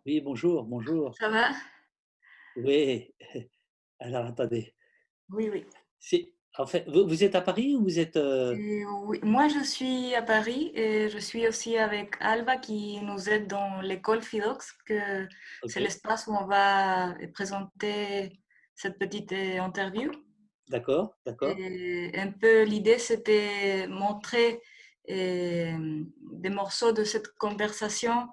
Oui, bonjour, bonjour. Ça va? Oui, alors attendez, Oui, oui. en fait, vous êtes à Paris ou vous êtes, Oui, moi je suis à Paris et je suis aussi avec Alba qui nous aide dans l'école Fidox, que c'est OK, l'espace où on va présenter cette petite interview. d'accord, d'accord, Et un peu l'idée c'était montrer des morceaux de cette conversation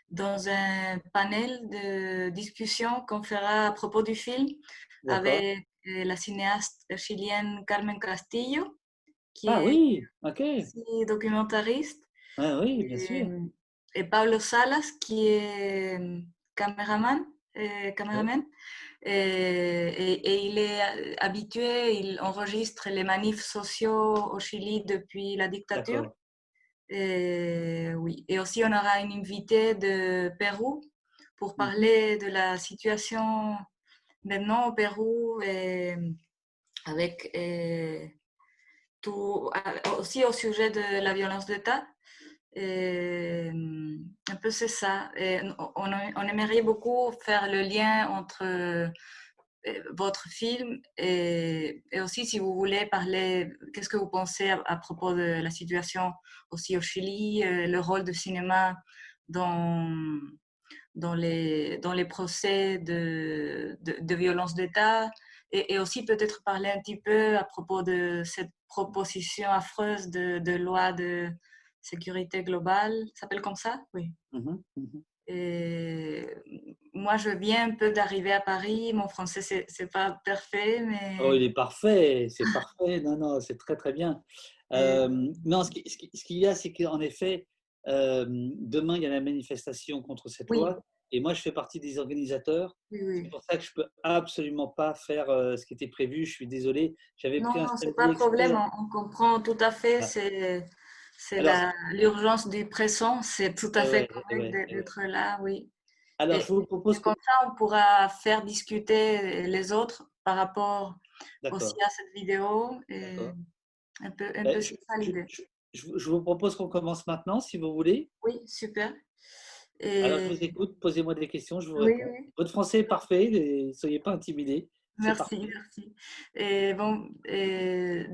dans un panel de discussion qu'on fera à propos du film d'accord. avec la cinéaste chilienne Carmen Castillo, qui Ah est oui, OK. aussi documentariste, Ah oui, bien et, sûr. et Pablo Salas, qui est caméraman, Oui, caméraman. Et il est habitué, il enregistre les manifs sociaux au Chili depuis la dictature. d'accord. Et, oui. Et aussi, on aura une invitée de Pérou pour Mmh. parler de la situation maintenant au Pérou, et avec tout, aussi au sujet de la violence d'État. Et, un peu c'est ça. Et on aimerait beaucoup faire le lien entre votre film et aussi si vous voulez parler, qu'est-ce que vous pensez à propos de la situation aussi au Chili, le rôle du cinéma dans, dans les procès de violence d'État, et aussi peut-être parler un petit peu à propos de cette proposition affreuse de loi de sécurité globale, ça s'appelle comme ça? Oui. Mmh. Mmh. Et moi, je viens un peu d'arriver à Paris. Mon français, c'est pas parfait, Oh, mais il est parfait, c'est parfait. Non, non, c'est très, très bien. euh, Non, ce qu'il y a, c'est qu'en effet, demain, il y a la manifestation contre cette oui, loi et moi, je fais partie des organisateurs. oui, C'est oui. pour ça que je peux absolument pas faire, ce qui était prévu. Je suis désolé. J'avais Non, pris un non, c'est pas samedi un problème. exprès. On comprend tout à fait. Voilà. C'est Alors l'urgence du présent. C'est tout à eh fait ouais, eh correct ouais, eh ouais. d'être là, oui. Alors je vous Et propose comme qu'on ça, on pourra faire discuter les autres par rapport aussi d'accord, à cette vidéo. Et d'accord. un peu Beh, c'est ça l'idée. je vous propose qu'on commence maintenant si vous voulez. Oui, super. Alors je Et vous écoute, posez-moi des questions, je vous oui, réponds. oui. Votre français est parfait et soyez pas intimidés, c'est Merci, parfait. merci. Et bon,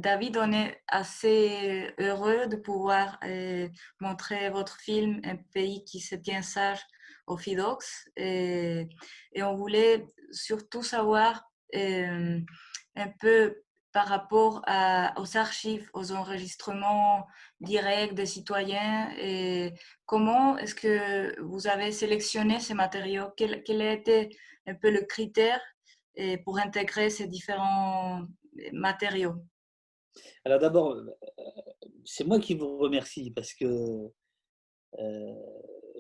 David, on est assez heureux de pouvoir montrer votre film, Un pays qui se tient sage au FIDOX. Et on voulait surtout savoir un peu par rapport aux archives, aux enregistrements directs des citoyens, et comment est-ce que vous avez sélectionné ces matériaux? Quel a été un peu le critère et pour intégrer ces différents matériaux. Alors d'abord, c'est moi qui vous remercie parce que,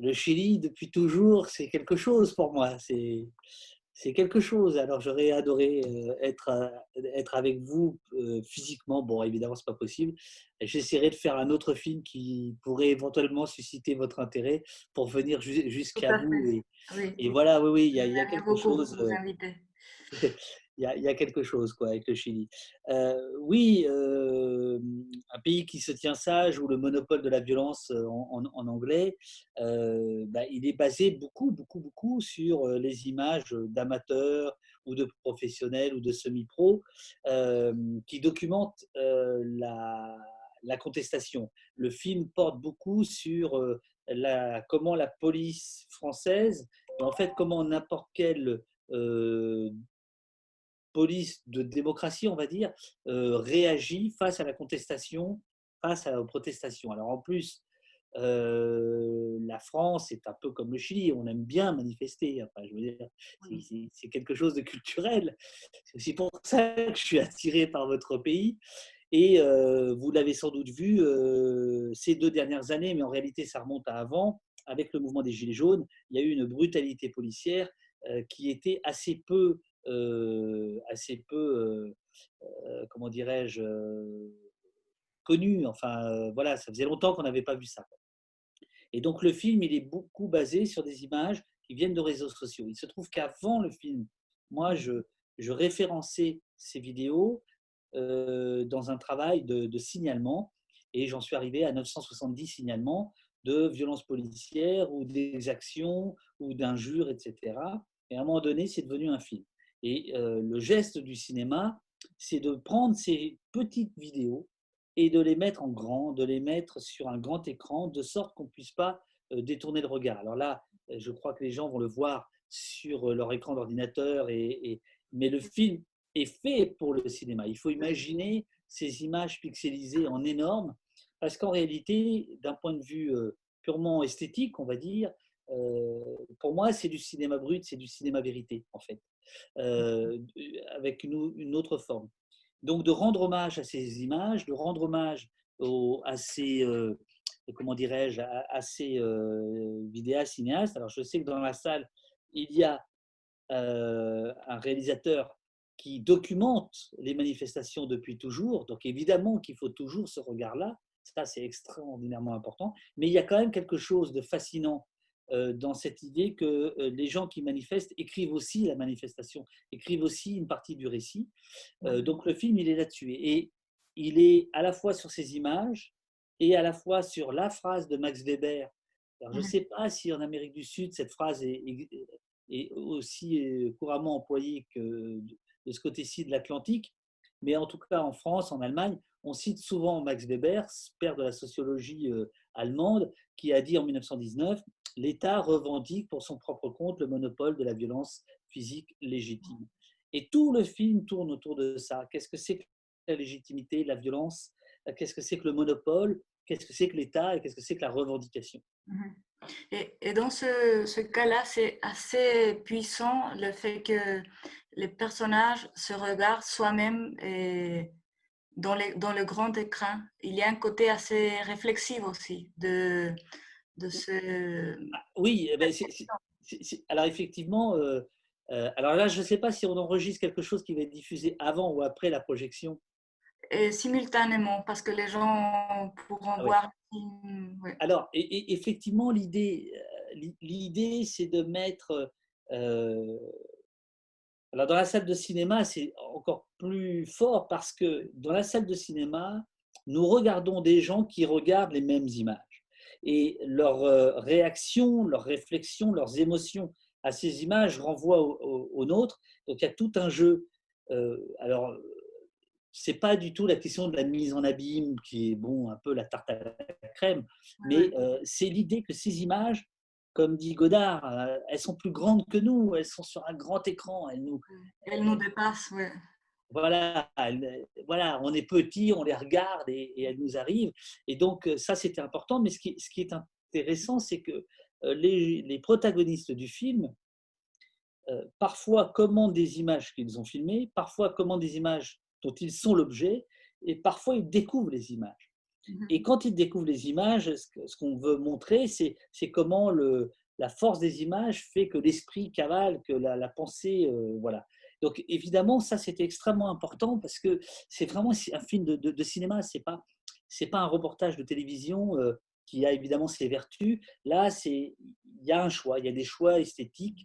le Chili depuis toujours, c'est quelque chose pour moi, c'est quelque chose. Alors j'aurais adoré, être avec vous, physiquement. Bon évidemment c'est pas possible. J'essaierai de faire un autre film qui pourrait éventuellement susciter votre intérêt pour venir Tout jusqu'à à vous fait. Oui, et voilà, oui, oui, il y a j'aimerais quelque beaucoup chose, vous inviter. il y a quelque chose quoi avec le Chili. Oui, un pays qui se tient sage ou le monopole de la violence, en anglais, bah, il est basé beaucoup, beaucoup, beaucoup sur, les images, d'amateurs ou de professionnels ou de semi-pros, qui documentent, la contestation. Le film porte beaucoup sur, la comment la police française et en fait comment n'importe quel, heu, police de démocratie, on va dire, réagit face à la contestation, face aux protestations. Alors en plus, la France est un peu comme le Chili, on aime bien manifester. Enfin, je veux dire, Oui, c'est quelque chose de culturel. C'est aussi pour ça que je suis attiré par votre pays. Et vous l'avez sans doute vu ces 2 dernières années, mais en réalité ça remonte à avant, avec le mouvement des Gilets jaunes, il y a eu une brutalité policière qui était assez peu, comment dirais-je, connue. Enfin, voilà, ça faisait longtemps qu'on n'avait pas vu ça. Et donc le film, il est beaucoup basé sur des images qui viennent de réseaux sociaux. Il se trouve qu'avant le film, moi, oui, je référençais ces vidéos dans un travail de signalement et j'en suis arrivé à 970 signalements. de violences policières ou d'exactions ou d'injures, etc. Et à un moment donné, c'est devenu un film. Et le geste du cinéma, c'est de prendre ces petites vidéos et de les mettre en grand, de les mettre sur un grand écran, de sorte qu'on ne puisse pas détourner le regard. Alors là, je crois que les gens vont le voir sur leur écran d'ordinateur, mais le film est fait pour le cinéma. Il faut imaginer ces images pixelisées en énorme, parce qu'en réalité, d'un point de vue purement esthétique, on va dire, pour moi, c'est du cinéma brut, c'est du cinéma vérité, en fait, euh, avec une autre forme. Donc, de rendre hommage à ces images, de rendre hommage à ces, comment dirais-je, à ces vidéastes, cinéastes. Alors, je sais que dans la salle, il y a un réalisateur qui documente les manifestations depuis toujours. Donc, évidemment qu'il faut toujours ce regard-là. Ça, c'est extraordinairement important. Mais il y a quand même quelque chose de fascinant dans cette idée que les gens qui manifestent écrivent aussi la manifestation, écrivent aussi une partie du récit. Donc le film, il est là-dessus. Et il est à la fois sur ces images et à la fois sur la phrase de Max Weber. Alors, je ne sais pas si en Amérique du Sud, cette phrase est aussi couramment employée que de ce côté-ci de l'Atlantique, mais en tout cas en France, en Allemagne, on cite souvent Max Weber, père de la sociologie allemande, qui a dit en 1919 l'État revendique pour son propre compte le monopole de la violence physique légitime. Et tout le film tourne autour de ça. Qu'est-ce que c'est que la légitimité, la violence? Qu'est-ce que c'est que le monopole? Qu'est-ce que c'est que l'État? Et qu'est-ce que c'est que la revendication? Et dans ce cas-là, c'est assez puissant le fait que les personnages se regardent soi-même dans le grand écran. Il y a un côté assez réflexif aussi de ce... Oui, eh ben, alors effectivement, alors là, je ne sais pas si on enregistre quelque chose qui va être diffusé avant ou après la projection. Et simultanément, parce que les gens pourront Ah ouais. voir. Ouais. Alors, effectivement, l'idée, c'est de mettre. Alors, dans la salle de cinéma, c'est encore plus fort parce que dans la salle de cinéma, nous regardons des gens qui regardent les mêmes images. Et leurs réactions, leurs réflexions, leurs émotions à ces images renvoient aux nôtres. Donc, il y a tout un jeu. Alors, c'est pas du tout la question de la mise en abîme qui est bon un peu la tarte à la crème, mais Ouais. c'est l'idée que ces images, comme dit Godard, elles sont plus grandes que nous, elles sont sur un grand écran, Elle nous dépasse, ouais. voilà, on est petit, on les regarde et elles nous arrivent. Et donc ça c'était important, mais ce qui est intéressant, c'est que les protagonistes du film parfois commandent des images qu'ils ont filmées, parfois commandent des images dont ils sont l'objet, et parfois ils découvrent les images. Et quand ils découvrent les images, ce qu'on veut montrer, c'est comment la force des images fait que l'esprit cavale, que la pensée, voilà. Donc évidemment, ça c'était extrêmement important parce que c'est vraiment un film de cinéma, c'est pas un reportage de télévision qui a évidemment ses vertus. Là, il y a un choix, il y a des choix esthétiques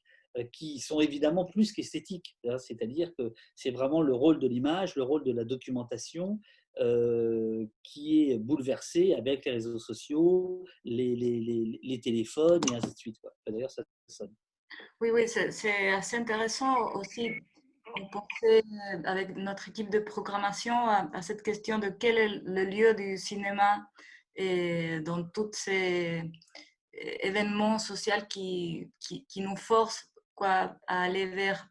qui sont évidemment plus qu'esthétiques. C'est-à-dire que c'est vraiment le rôle de l'image, le rôle de la documentation, qui est bouleversé avec les réseaux sociaux, les téléphones et ainsi de suite. D'ailleurs, ça sonne. Oui, oui, c'est assez intéressant aussi. On pensait avec notre équipe de programmation à cette question de quel est le lieu du cinéma et dans tous ces événements sociaux qui nous forcent quoi, à aller vers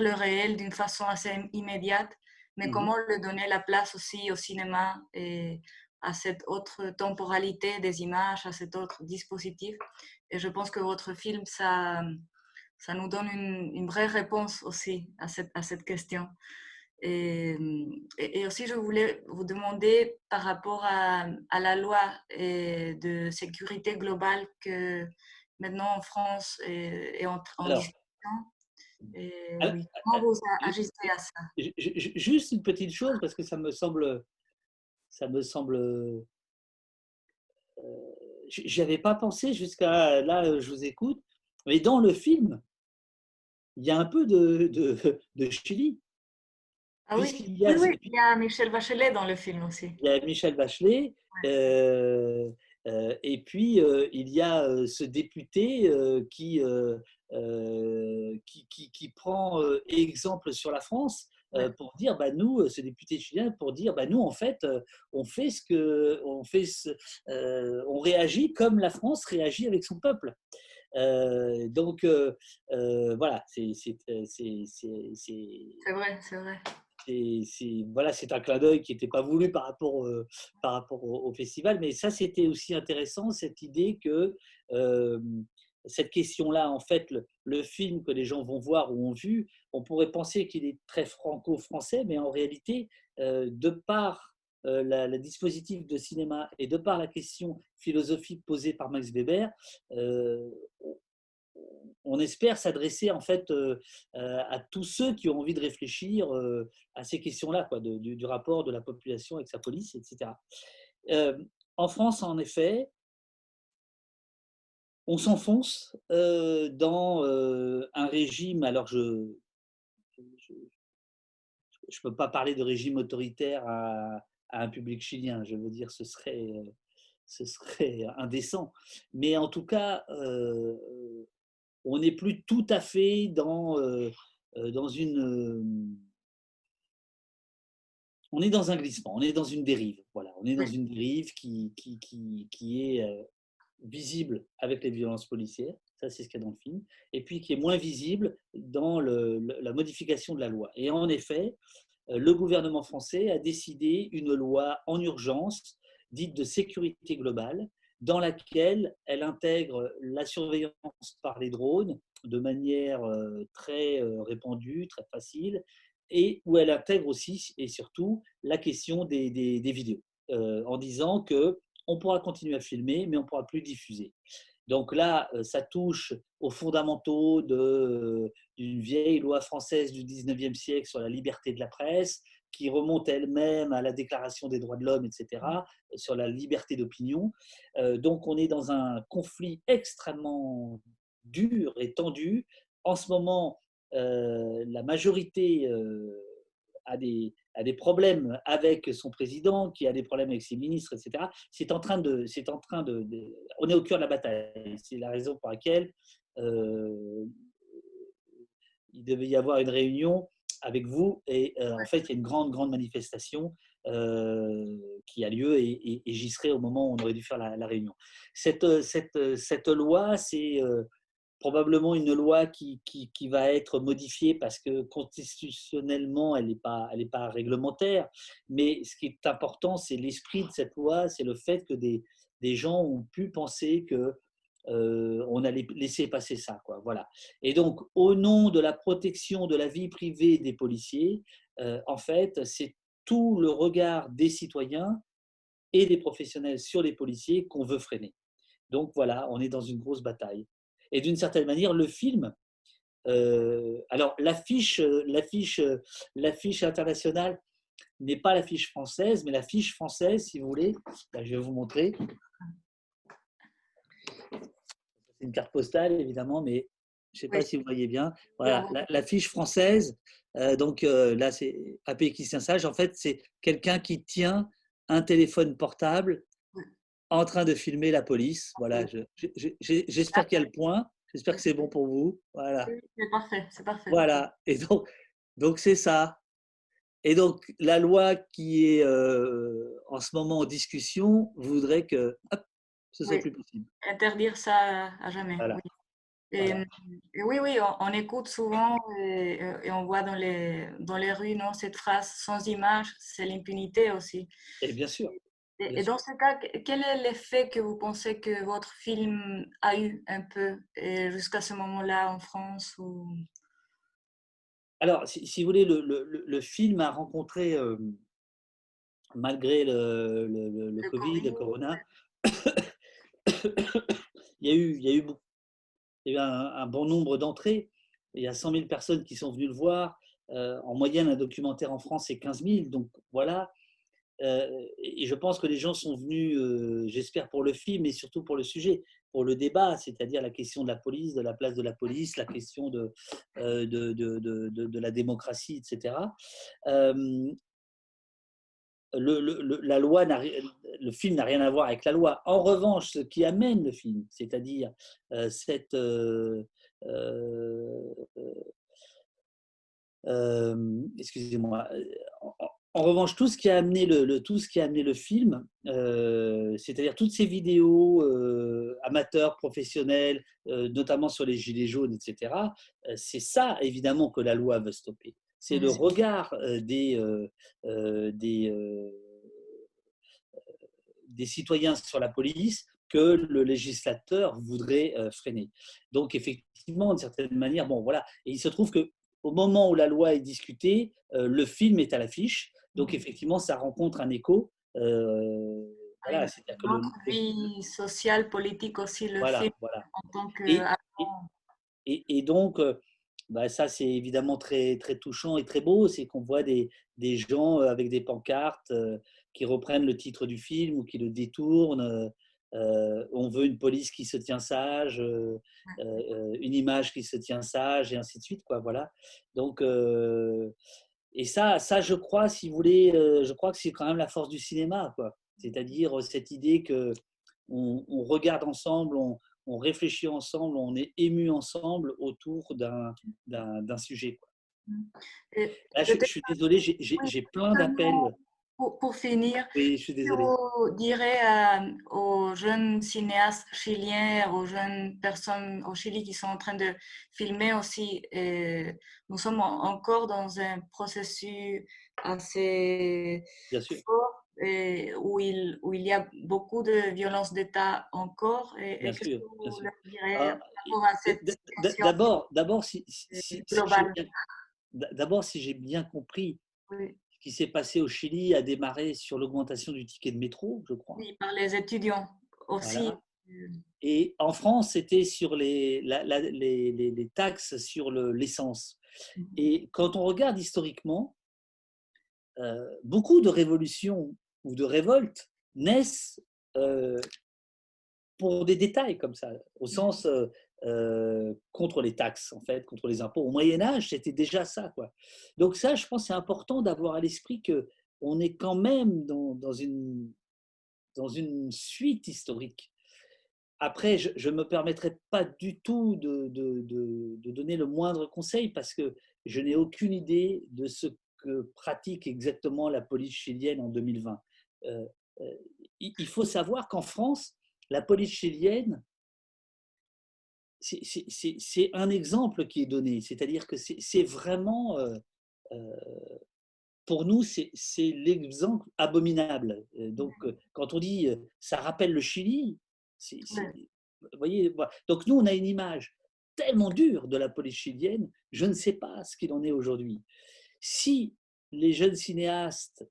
le réel d'une façon assez immédiate, mais Mhm. comment le donner la place aussi au cinéma et à cette autre temporalité des images, à cet autre dispositif. Et je pense que votre film, ça nous donne une vraie réponse aussi à cette question. Et, et aussi, je voulais vous demander par rapport à la loi de sécurité globale que maintenant en France est en Alors, discussion. Et al- oui, comment vous al- agissez à ça? juste une petite chose, parce que ça me semble, j'y avais pas pensé jusqu'à là, je vous écoute, mais dans le film, il y a un peu de Chili, Ah oui, puisqu'il y oui, a, oui, il y a Michel Bachelet dans le film aussi. il y a Michel Bachelet, Ouais. euh, Et puis, il y a ce député qui prend exemple sur la France ouais, pour dire, bah, nous, ce député chilien, pour dire, bah, nous, en fait, on fait ce que, on réagit comme la France réagit avec son peuple. Donc, voilà, c'est vrai, c'est vrai. voilà, c'est un clin d'œil qui n'était pas voulu par rapport au festival, mais ça, c'était aussi intéressant, cette idée que euh, cette question-là, en fait, le film que les gens vont voir ou ont vu, on pourrait penser qu'il est très franco-français, mais en réalité, de par le dispositif de cinéma et de par la question philosophique posée par Max Weber, euh, on espère s'adresser en fait à tous ceux qui ont envie de réfléchir à ces questions-là, quoi, du rapport de la population avec sa police, etc. Euh, En France, en effet, on s'enfonce dans un régime. Alors, je ne peux pas parler de régime autoritaire à un public chilien. Je veux dire, ce serait indécent. Mais en tout cas, on n'est plus tout à fait dans on est dans un glissement, on est dans une dérive. Voilà, on est dans Oui, une dérive qui est visible avec les violences policières, ça c'est ce qu'il y a dans le film, et puis qui est moins visible dans la modification de la loi. Et en effet, le gouvernement français a décidé une loi en urgence, dite de sécurité globale, dans laquelle elle intègre la surveillance par les drones de manière très répandue, très facile, et où elle intègre aussi et surtout la question des vidéos, en disant que on pourra continuer à filmer, mais on ne pourra plus diffuser. Donc là, ça touche aux fondamentaux d'une vieille loi française du 19e siècle sur la liberté de la presse, qui remonte elle-même à la Déclaration des droits de l'homme, etc., sur la liberté d'opinion. Donc on est dans un conflit extrêmement dur et tendu. En ce moment, la majorité a des problèmes avec son président, qui a des problèmes avec ses ministres, etc. On est au cœur de la bataille. C'est la raison pour laquelle euh, il devait y avoir une réunion avec vous et en fait il y a une grande manifestation qui a lieu et j'y serai au moment où on aurait dû faire la réunion. Cette loi, c'est probablement une loi qui va être modifiée parce que constitutionnellement, elle est pas réglementaire. Mais ce qui est important, c'est l'esprit de cette loi, c'est le fait que des gens ont pu penser que on allait laisser passer ça, quoi. Voilà. Et donc, au nom de la protection de la vie privée des policiers, en fait, c'est tout le regard des citoyens et des professionnels sur les policiers qu'on veut freiner. Donc voilà, on est dans une grosse bataille. Et d'une certaine manière, le film, alors l'affiche internationale n'est pas l'affiche française, mais l'affiche française, si vous voulez, là, je vais vous montrer. C'est une carte postale, évidemment, mais je ne sais oui, pas si vous voyez bien. oui, Voilà, l'affiche française, donc là, c'est un pays qui tient sage. En fait, c'est quelqu'un qui tient un téléphone portable oui, en train de filmer la police. Voilà, oui. j'espère qu'il y a le point. J'espère que c'est bon pour vous. Voilà. Oui, c'est parfait, c'est parfait. Voilà. Et donc c'est ça. Et donc, la loi qui est en ce moment en discussion voudrait que hop, ce soit Oui, plus possible. interdire ça à jamais, oui. Voilà. Et, Voilà. et oui, oui, on écoute souvent et on voit dans les rues, non, cette phrase sans image, c'est l'impunité aussi. Et bien sûr, bien Et sûr. dans ce cas, quel est l'effet que vous pensez que votre film a eu un peu jusqu'à ce moment-là en France ou Alors, si vous voulez, le film a rencontré, malgré le le Covid, le Covid? Corona, il y a eu un bon nombre d'entrées. Il y a 100 000 personnes qui sont venues le voir. En moyenne, un documentaire en France, c'est 15 000. Donc voilà. Et je pense que les gens sont venus, j'espère, pour le film, mais surtout pour le sujet, pour le débat, c'est-à-dire la question de la police, de la place de la police, la question de la démocratie, etc. Euh, la loi le film n'a rien à voir avec la loi. En revanche, ce qui amène le film, c'est-à-dire cette euh, excusez-moi. En revanche, tout ce qui a amené tout ce qui a amené le film, c'est-à-dire toutes ces vidéos amateurs, professionnels, notamment sur les gilets jaunes, etc., c'est ça, évidemment, que la loi veut stopper. C'est le regard des citoyens sur la police que le législateur voudrait freiner. Donc, effectivement, d'une certaine manière, bon, voilà. Et il se trouve que au moment où la loi est discutée, le film est à l'affiche. Donc, effectivement, ça rencontre un écho. Voilà, c'est-à-dire que Notre vie sociale, politique aussi, le film voilà. en tant que. Et, et, et donc, bah, ça, c'est évidemment très, très touchant et très beau. C'est qu'on voit des gens avec des pancartes qui reprennent le titre du film ou qui le détournent. On veut une police qui se tient sage, une image qui se tient sage, et ainsi de suite, quoi. Voilà. Donc, et ça, je crois, si vous voulez, je crois que c'est quand même la force du cinéma, quoi. C'est-à-dire cette idée que on regarde ensemble, on réfléchit ensemble, on est ému ensemble autour d'un sujet, quoi. Et Là, je peut-être, suis désolé, oui, j'ai plein d'appels. seulement pour finir, Oui, je suis je désolé. vous dirais aux jeunes cinéastes chiliens, aux jeunes personnes au Chili qui sont en train de filmer aussi, nous sommes encore dans un processus assez Bien sûr, fort où il y a beaucoup de violences d'État encore. Et bien qu'est-ce que sûr, bien vous sûr. leur direz Ah, par rapport à cette situation d'abord, si j'ai globale? d'abord, si j'ai bien compris, Oui, ce qui s'est passé au Chili a démarré sur l'augmentation du ticket de métro, je crois. oui, par les étudiants aussi. Voilà. Et en France, c'était sur les taxes sur l'essence. Et quand on regarde historiquement, beaucoup de révolutions ou de révoltes naissent pour des détails comme ça, au sens contre les taxes, en fait, contre les impôts. Au Moyen Âge, c'était déjà ça, quoi. Donc ça, je pense, c'est important d'avoir à l'esprit que on est quand même dans une suite historique. Après, je ne me permettrai pas du tout de donner le moindre conseil parce que je n'ai aucune idée de ce que pratique exactement la police chilienne en 2020. Euh, euh, il faut savoir qu'en France, la police chilienne, c'est un exemple qui est donné. C'est-à-dire que c'est vraiment, euh, pour nous, c'est l'exemple abominable. Donc, quand on dit ça rappelle le Chili, vous voyez, voilà. Donc nous, on a une image tellement dure de la police chilienne, je ne sais pas ce qu'il en est aujourd'hui. Si les jeunes cinéastes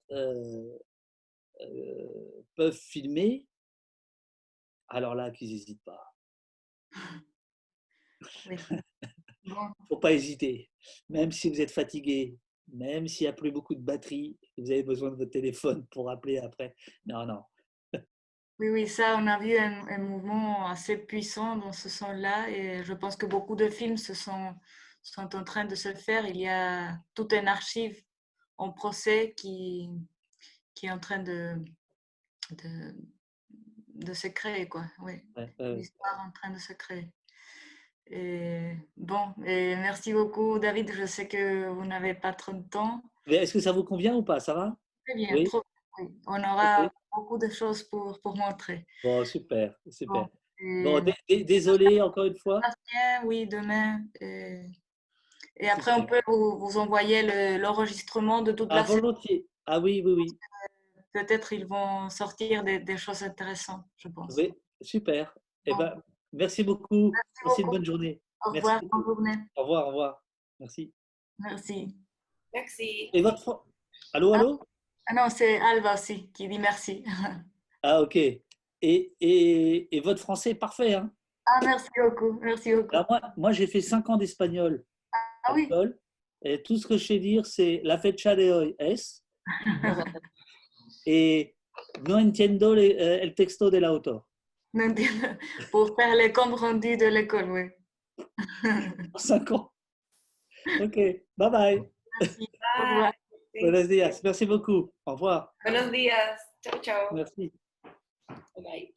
peuvent filmer, alors là, qu'ils n'hésitent pas. Oui. Bon, Il ne faut pas hésiter. Même si vous êtes fatigué, même s'il n'y a plus beaucoup de batterie, vous avez besoin de votre téléphone pour appeler après. Non, non. oui, oui, ça, on a vu un mouvement assez puissant dans ce sens-là et je pense que beaucoup de films sont en train de se faire. Il y a toute une archive en procès qui est en train de, de se créer, quoi. Oui, Ouais, l'histoire est en train de se créer. Et bon, et merci beaucoup, David. Je sais que vous n'avez pas trop de temps. mais est-ce que ça vous convient ou pas? Ça va? Très bien, Oui? trop bien. Oui. On Ok. aura beaucoup de choses pour montrer. Bon, super, Bon, super. Bon, et désolé encore une fois. passe bien, oui, demain. Et après, on Super. peut vous envoyer l'enregistrement de toute Ah, la série. volontiers. Ah oui, oui, oui. Peut-être ils vont sortir des choses intéressantes, je pense. Oui, super. Eh Bon, ben, merci beaucoup. merci Passez une beaucoup. bonne journée. Au Merci revoir, bonne beaucoup. journée. Au revoir, au revoir. Merci. Merci. Merci. Et Allô, Ah, allô? ah non, c'est Alba aussi qui dit merci. Ah, ok. Et votre français est parfait, hein? Ah, merci beaucoup, merci beaucoup. Alors moi j'ai fait 5 ans d'espagnol Ah à oui, l'école. Et tout ce que je sais dire, c'est la fecha de hoy es et no entiendo el texto del autor. non, pour faire les comptes rendus de l'école, oui. 5 ans. Ok, bye bye. Merci. Au Bye. revoir. Buenos días. Merci beaucoup. Au revoir. Buenos días. Chao, chao. Merci. Bye.